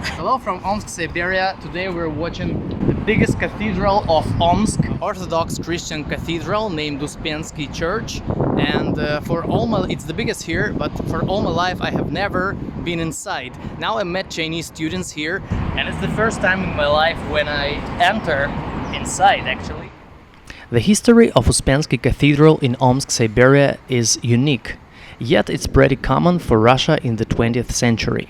Hello from Omsk, Siberia. Today we're watching the biggest cathedral of Omsk, Orthodox Christian cathedral named Uspenski Church. And it's the biggest here, but for all my life I have never been inside. Now I met Chinese students here, and it's the first time in my life when I enter inside actually. The history of Uspenski Cathedral in Omsk, Siberia is unique, yet it's pretty common for Russia in the 20th century.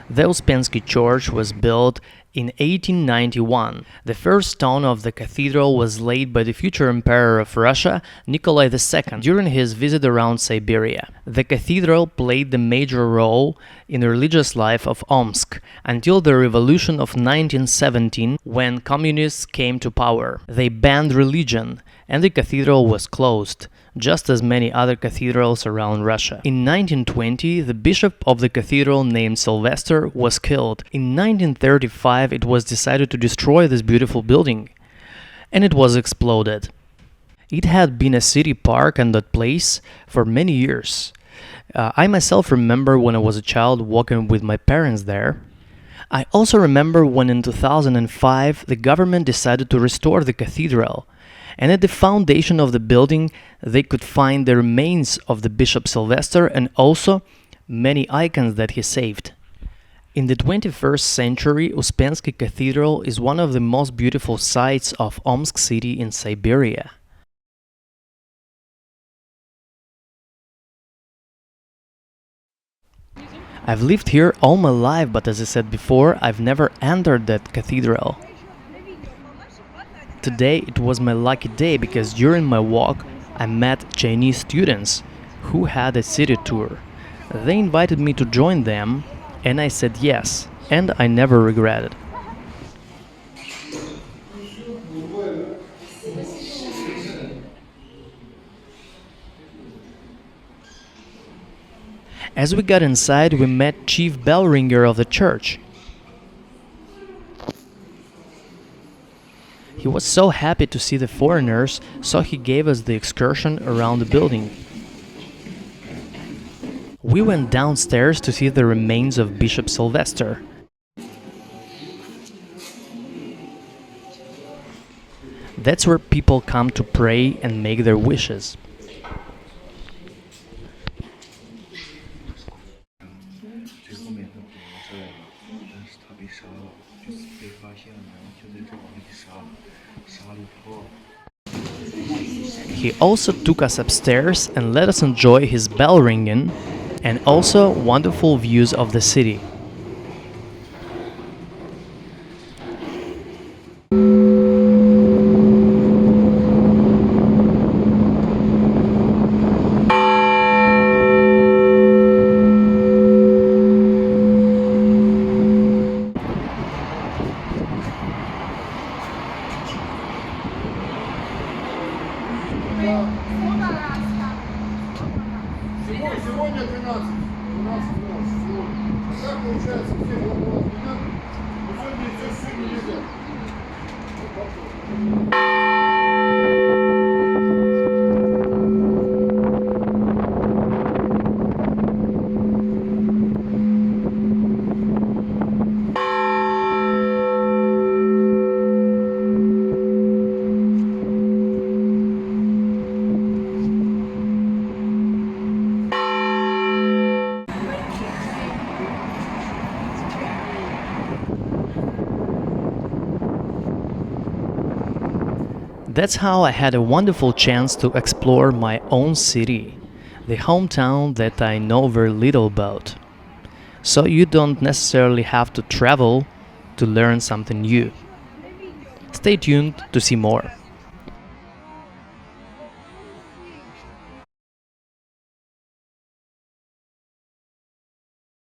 The Uspenski Church was built in 1891. The first stone of the cathedral was laid by the future Emperor of Russia, Nikolai II, during his visit around Siberia. The cathedral played the major role in the religious life of Omsk until the revolution of 1917, when communists came to power. They banned religion, and the cathedral was closed, just as many other cathedrals around Russia. In 1920, the bishop of the cathedral named Sylvester was killed. In 1935, it was decided to destroy this beautiful building, and it was exploded. It had been a city park and that place for many years. I myself remember when I was a child walking with my parents there. I also remember when in 2005 the government decided to restore the cathedral, and at the foundation of the building they could find the remains of the Bishop Sylvester and also many icons that he saved. In the 21st century, Uspenski Cathedral is one of the most beautiful sights of Omsk city in Siberia. I've lived here all my life, but as I said before, I've never entered that cathedral. Today it was my lucky day because during my walk I met Chinese students who had a city tour. They invited me to join them and I said yes, and I never regretted. As we got inside, we met chief bell ringer of the church. He was so happy to see the foreigners, so he gave us the excursion around the building. We went downstairs to see the remains of Bishop Sylvester. That's where people come to pray and make their wishes. He also took us upstairs and let us enjoy his bell ringing and also wonderful views of the city. Сегодня 12, 12, 12 сегодня. А так получается, все было 12, но сегодня еще сегодня нельзя. That's how I had a wonderful chance to explore my own city, the hometown that I know very little about. So you don't necessarily have to travel to learn something new. Stay tuned to see more.